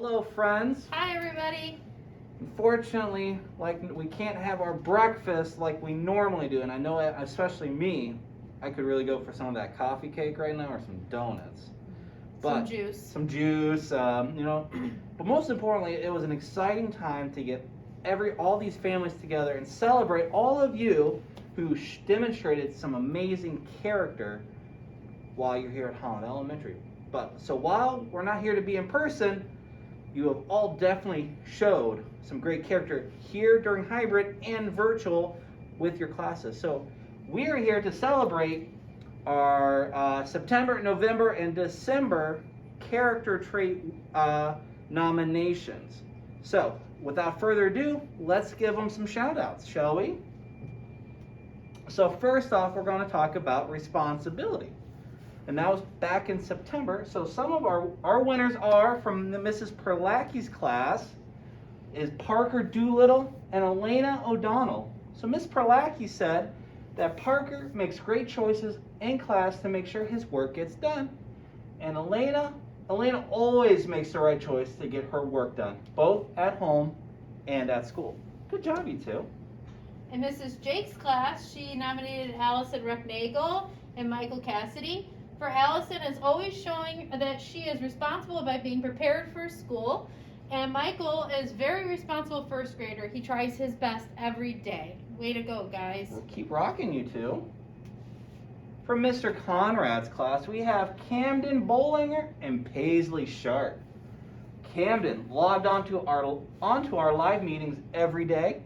Hello, friends. Hi, everybody. Unfortunately, we can't have our breakfast like we normally do, and I know, especially me, I could really go for some of that coffee cake right now or some donuts. Some juice. Some juice, But most importantly, it was an exciting time to get all these families together and celebrate all of you who demonstrated some amazing character while you're here at Holland Elementary. So while we're not here to be in person, you have all definitely showed some great character here during hybrid and virtual with your classes. So we are here to celebrate our September, November, and December character trait nominations. So without further ado, let's give them some shout outs, shall we? So first off, we're going to talk about responsibility. And that was back in September. So some of our winners are from the Mrs. Perlacki's class is Parker Doolittle and Elena O'Donnell. So Miss Perlacki said that Parker makes great choices in class to make sure his work gets done. And Elena always makes the right choice to get her work done, both at home and at school. Good job, you two. In Mrs. Jake's class, she nominated Allison Recknagel and Michael Cassidy. For Allison is always showing that she is responsible by being prepared for school. And Michael is very responsible first grader. He tries his best every day. Way to go, guys. We'll keep rocking, you two. For Mr. Conrad's class, we have Camden Bollinger and Paisley Sharp. Camden logged onto our live meetings every day,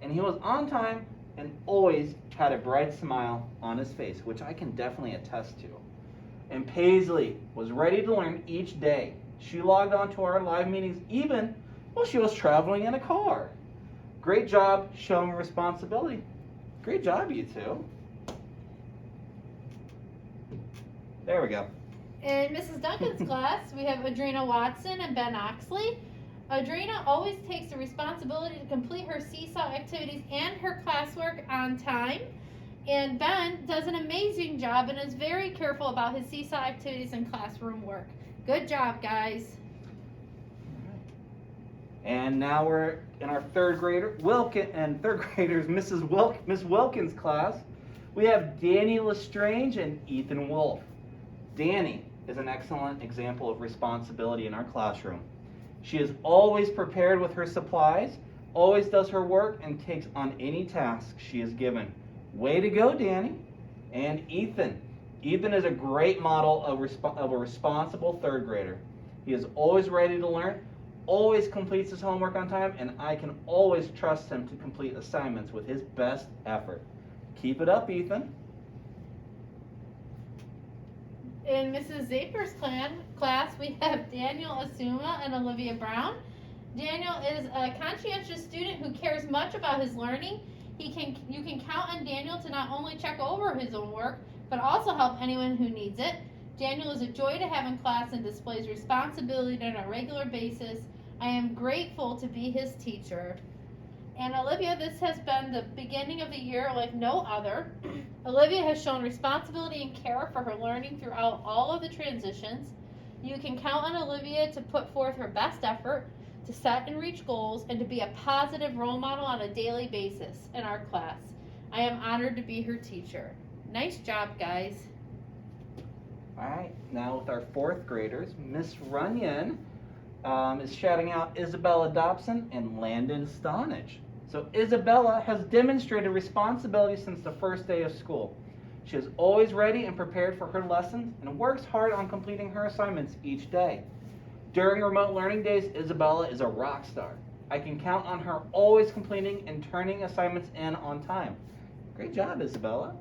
and he was on time and always had a bright smile on his face, which I can definitely attest to. And Paisley was ready to learn each day. She logged on to our live meetings even while she was traveling in a car. Great job showing responsibility. Great job, you two. There we go. In Mrs. Duncan's class, we have Adrena Watson and Ben Oxley. Adrena always takes the responsibility to complete her seesaw activities and her classwork on time. And Ben does an amazing job and is very careful about his seesaw activities and classroom work. Good job, guys. And now we're in our third graders, Miss Wilkins' class. We have Danny Lestrange and Ethan Wolf. Danny is an excellent example of responsibility in our classroom. She is always prepared with her supplies, always does her work, and takes on any task she is given. Way to go, Danny. And Ethan. Ethan is a great model of a responsible third grader. He is always ready to learn, always completes his homework on time, and I can always trust him to complete assignments with his best effort. Keep it up, Ethan. In Mrs. Zaper's class, we have Daniel Asuma and Olivia Brown. Daniel is a conscientious student who cares much about his learning. You can count on Daniel to not only check over his own work, but also help anyone who needs it. Daniel is a joy to have in class and displays responsibility on a regular basis. I am grateful to be his teacher. And Olivia, this has been the beginning of the year like no other. Olivia has shown responsibility and care for her learning throughout all of the transitions. You can count on Olivia to put forth her best effort, to set and reach goals, and to be a positive role model on a daily basis in our class. I am honored to be her teacher. Nice job, guys. All right, now with our fourth graders, Miss Runyon is shouting out Isabella Dobson and Landon Stonage. So Isabella has demonstrated responsibility since the first day of school. She is always ready and prepared for her lessons and works hard on completing her assignments each day. During remote learning days, Isabella is a rock star. I can count on her always completing and turning assignments in on time. Great job, Isabella.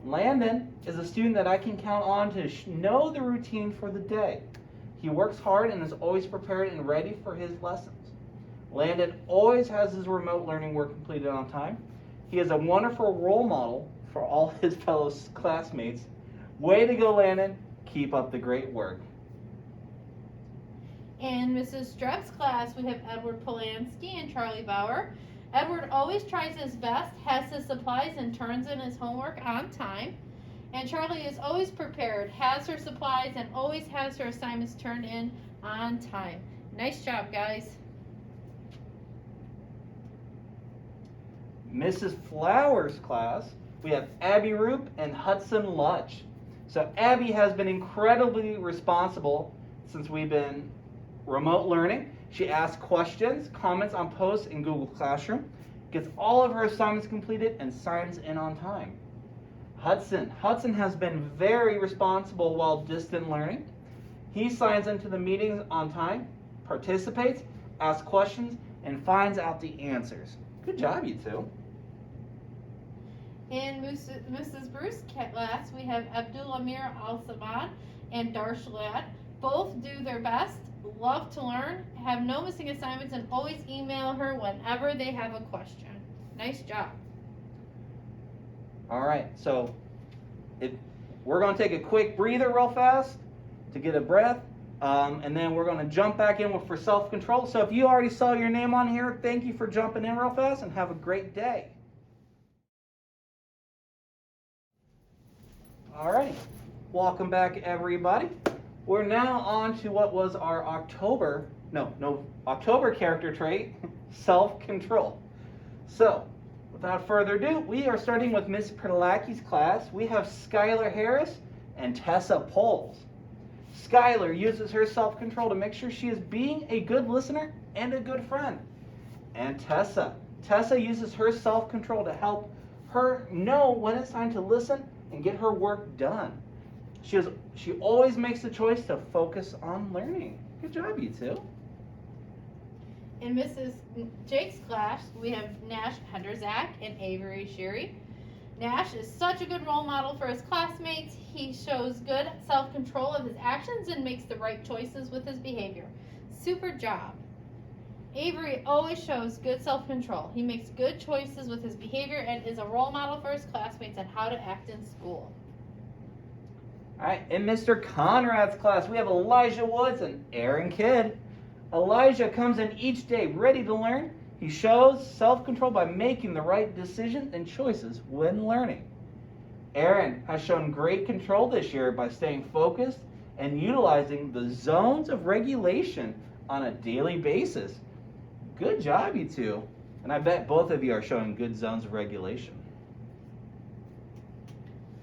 Landon is a student that I can count on to know the routine for the day. He works hard and is always prepared and ready for his lessons. Landon always has his remote learning work completed on time. He is a wonderful role model for all his fellow classmates. Way to go, Landon. Keep up the great work. In Mrs. Strepp's class, we have Edward Polanski and Charlie Bauer. Edward always tries his best, has his supplies, and turns in his homework on time. And Charlie is always prepared, has her supplies, and always has her assignments turned in on time. Nice job, guys. Mrs. Flowers' class, we have Abby Roop and Hudson Lutch. So Abby has been incredibly responsible since we've been remote learning. She asks questions, comments on posts in Google Classroom, gets all of her assignments completed, and signs in on time. Hudson has been very responsible while distant learning. He signs into the meetings on time, participates, asks questions, and finds out the answers. Good job, you two. In Mrs. Bruce class, we have Abdul Amir Al-Samad and Darshalad. Both do their best, love to learn, have no missing assignments, and always email her whenever they have a question. Nice job. All right, so we're going to take a quick breather real fast to get a breath, and then we're going to jump back in for self-control. So if you already saw your name on here, thank you for jumping in real fast, and have a great day. All right, welcome back, everybody. We're now on to what was our October character trait, self-control. So, without further ado, we are starting with Miss Polanski's class. We have Skylar Harris and Tessa Poles. Skylar uses her self-control to make sure she is being a good listener and a good friend. And Tessa uses her self-control to help her know when it's time to listen and get her work done. She always makes the choice to focus on learning. Good job, you two. In Mrs. Jake's class, we have Nash Henderzak and Avery Sherry. Nash is such a good role model for his classmates. He shows good self-control of his actions and makes the right choices with his behavior. Super job. Avery always shows good self-control. He makes good choices with his behavior and is a role model for his classmates on how to act in school. All right, in Mr. Conrad's class, we have Elijah Woods and Aaron Kidd. Elijah comes in each day ready to learn. He shows self-control by making the right decisions and choices when learning. Aaron has shown great control this year by staying focused and utilizing the zones of regulation on a daily basis. Good job, you two. And I bet both of you are showing good zones of regulation.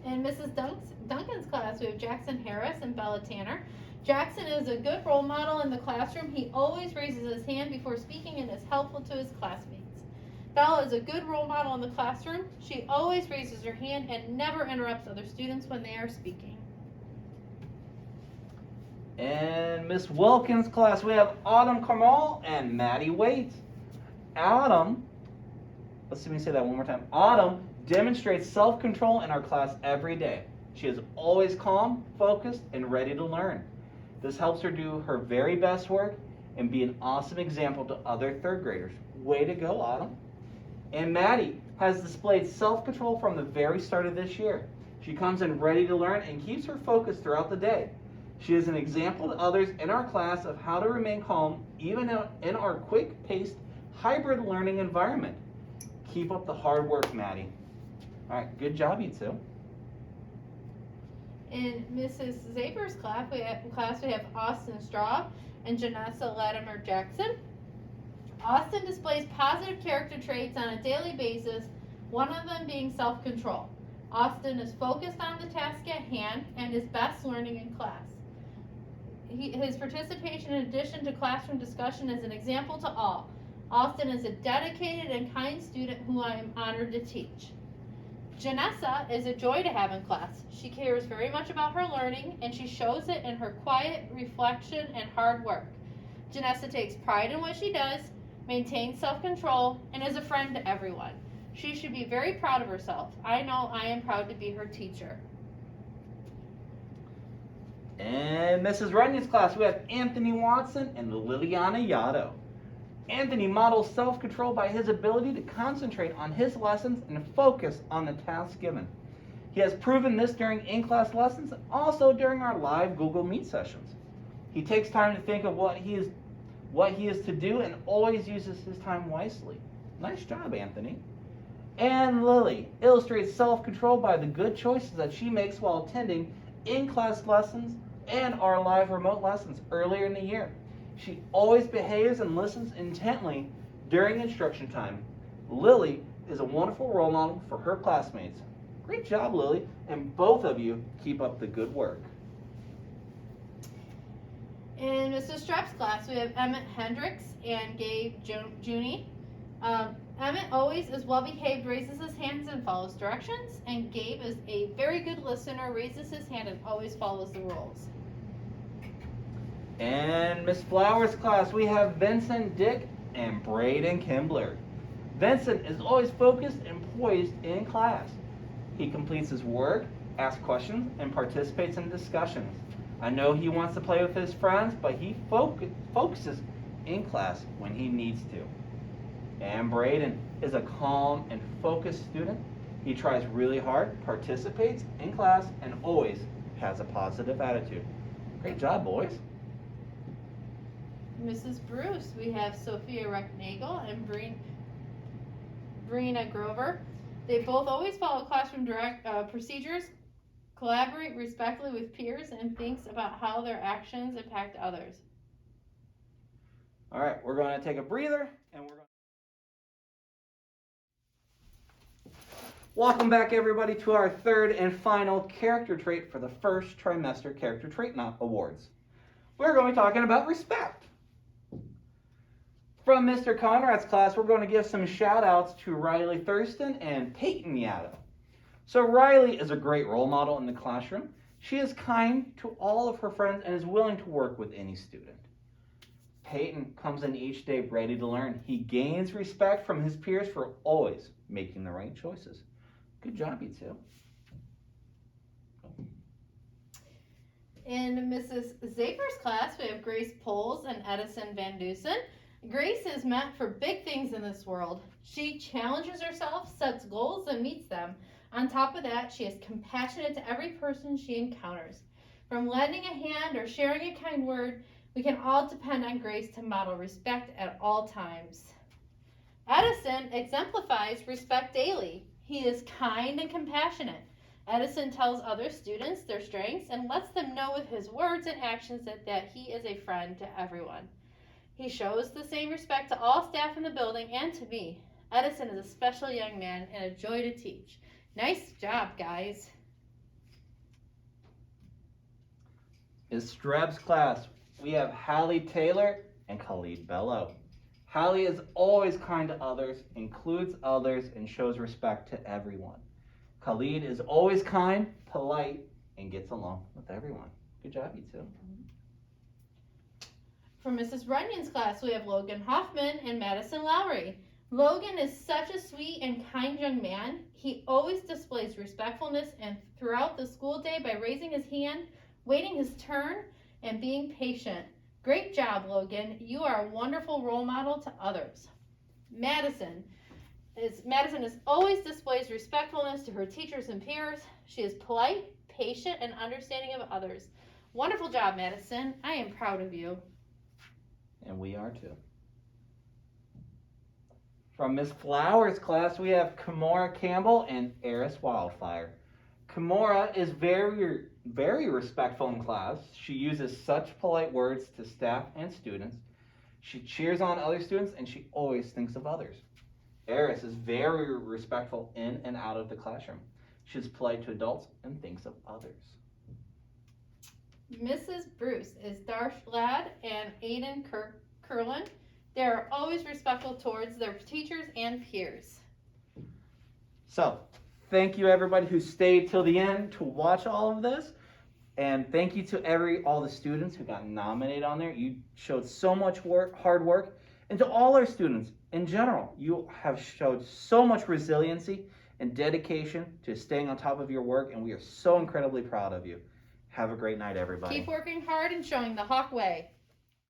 In Mrs. Duncan's class, we have Jackson Harris and Bella Tanner. Jackson is a good role model in the classroom. He always raises his hand before speaking and is helpful to his classmates. Bella is a good role model in the classroom. She always raises her hand and never interrupts other students when they are speaking. In Miss Wilkins' class, we have Autumn Carmel and Maddie Waite. Autumn demonstrates self-control in our class every day. She is always calm, focused, and ready to learn. This helps her do her very best work and be an awesome example to other third graders. Way to go, Autumn. And Maddie has displayed self-control from the very start of this year. She comes in ready to learn and keeps her focus throughout the day. She is an example to others in our class of how to remain calm even in our quick-paced hybrid learning environment. Keep up the hard work, Maddie. All right, good job, you two. In Mrs. Zaper's class, we have Austin Straub and Janessa Latimer Jackson. Austin displays positive character traits on a daily basis, one of them being self-control. Austin is focused on the task at hand and is best learning in class. His participation in addition to classroom discussion is an example to all. Austin is a dedicated and kind student who I am honored to teach. Janessa is a joy to have in class. She cares very much about her learning, and she shows it in her quiet reflection and hard work. Janessa takes pride in what she does, maintains self-control, and is a friend to everyone. She should be very proud of herself. I know I am proud to be her teacher. In Mrs. Runyon's class, we have Anthony Watson and Liliana Yatto. Anthony models self-control by his ability to concentrate on his lessons and focus on the task given. He has proven this during in-class lessons and also during our live Google Meet sessions. He takes time to think of what he is to do and always uses his time wisely. Nice job, Anthony. And Lily illustrates self-control by the good choices that she makes while attending in-class lessons and our live remote lessons earlier in the year. She always behaves and listens intently during instruction time. Lily is a wonderful role model for her classmates. Great job, Lily, and both of you keep up the good work. In Mrs. Strepp's class, we have Emmett Hendricks and Gabe Junie. Emmett always is well behaved, raises his hands and follows directions, and Gabe is a very good listener, raises his hand and always follows the rules. In Miss Flowers' class, we have Vincent Dick and Braden Kimbler. Vincent is always focused and poised in class. He completes his work, asks questions, and participates in discussions. I know he wants to play with his friends, but he focuses in class when he needs to. And Braden is a calm and focused student. He tries really hard, participates in class, and always has a positive attitude. Great job, boys. Mrs. Bruce, we have Sophia Recknagel and Brina Grover. They both always follow classroom procedures, collaborate respectfully with peers, and thinks about how their actions impact others. All right, we're going to take a breather, and we're going to... Welcome back, everybody, to our third and final character trait for the first trimester character trait awards. We're going to be talking about respect. From Mr. Conrad's class, we're going to give some shout outs to Riley Thurston and Peyton Yatto. So Riley is a great role model in the classroom. She is kind to all of her friends and is willing to work with any student. Peyton comes in each day ready to learn. He gains respect from his peers for always making the right choices. Good job, you two. In Mrs. Zaper's class, we have Grace Poles and Edison Van Dusen. Grace is meant for big things in this world. She challenges herself, sets goals, and meets them. On top of that, she is compassionate to every person she encounters. From lending a hand or sharing a kind word, we can all depend on Grace to model respect at all times. Edison exemplifies respect daily. He is kind and compassionate. Edison tells other students their strengths and lets them know with his words and actions that he is a friend to everyone. He shows the same respect to all staff in the building and to me. Edison is a special young man and a joy to teach. Nice job, guys. In Streb's class, we have Hallie Taylor and Khalid Bello. Hallie is always kind to others, includes others, and shows respect to everyone. Khalid is always kind, polite, and gets along with everyone. Good job, you two. For Mrs. Runyon's class, we have Logan Hoffman and Madison Lowry. Logan is such a sweet and kind young man. He always displays respectfulness and throughout the school day by raising his hand, waiting his turn, and being patient. Great job, Logan. You are a wonderful role model to others. Madison always displays respectfulness to her teachers and peers. She is polite, patient, and understanding of others. Wonderful job, Madison. I am proud of you. And we are too. From Miss Flowers' class, we have Kimura Campbell and Eris Wildfire. Kimura is very respectful in class. She uses such polite words to staff and students. She cheers on other students and she always thinks of others. Eris is very respectful in and out of the classroom. She is polite to adults and thinks of others. Mrs. Bruce is Darsh Ladd and Aiden Curlin. They are always respectful towards their teachers and peers. So, thank you everybody who stayed till the end to watch all of this. And thank you to all the students who got nominated on there. You showed so much hard work. And to all our students in general, you have showed so much resiliency and dedication to staying on top of your work. And we are so incredibly proud of you. Have a great night, everybody. Keep working hard and showing the Hawk way.